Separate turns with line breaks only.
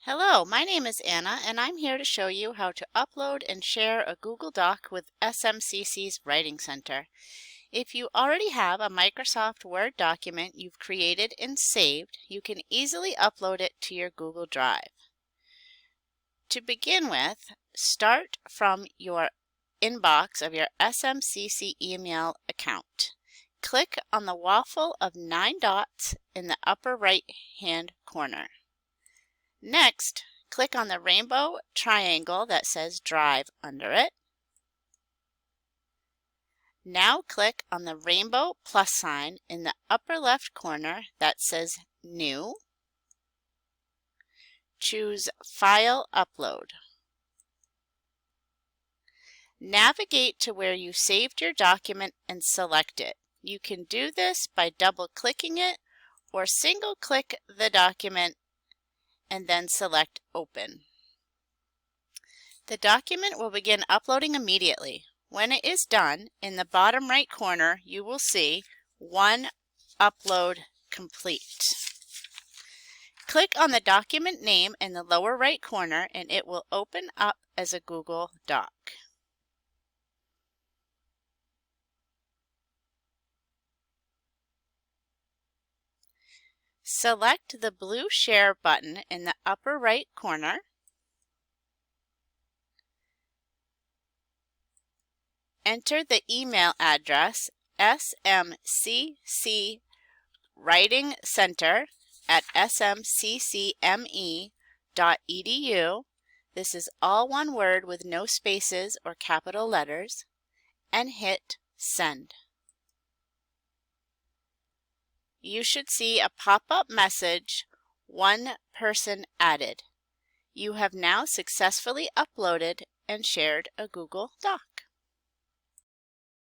Hello, my name is Anna and I'm here to show you how to upload and share a Google Doc with SMCC's Writing Center. If you already have a Microsoft Word document you've created and saved, you can easily upload it to your Google Drive. To begin with, start from your inbox of your SMCC email account. Click on the waffle of 9 dots in the upper right-hand corner. Next, click on the rainbow triangle that says Drive under it. Now click on the rainbow plus sign in the upper left corner that says New. Choose File Upload. Navigate to where you saved your document and select it. You can do this by double-clicking it or single-click the document and then select Open. The document will begin uploading immediately. When it is done, in the bottom right corner, you will see One Upload Complete. Click on the document name in the lower right corner and it will open up as a Google Doc. Select the blue Share button in the upper right corner. Enter the email address smcc@smccme.edu. This is all one word with no spaces or capital letters, and hit Send. You should see a pop-up message, One Person Added. You have now successfully uploaded and shared a Google Doc.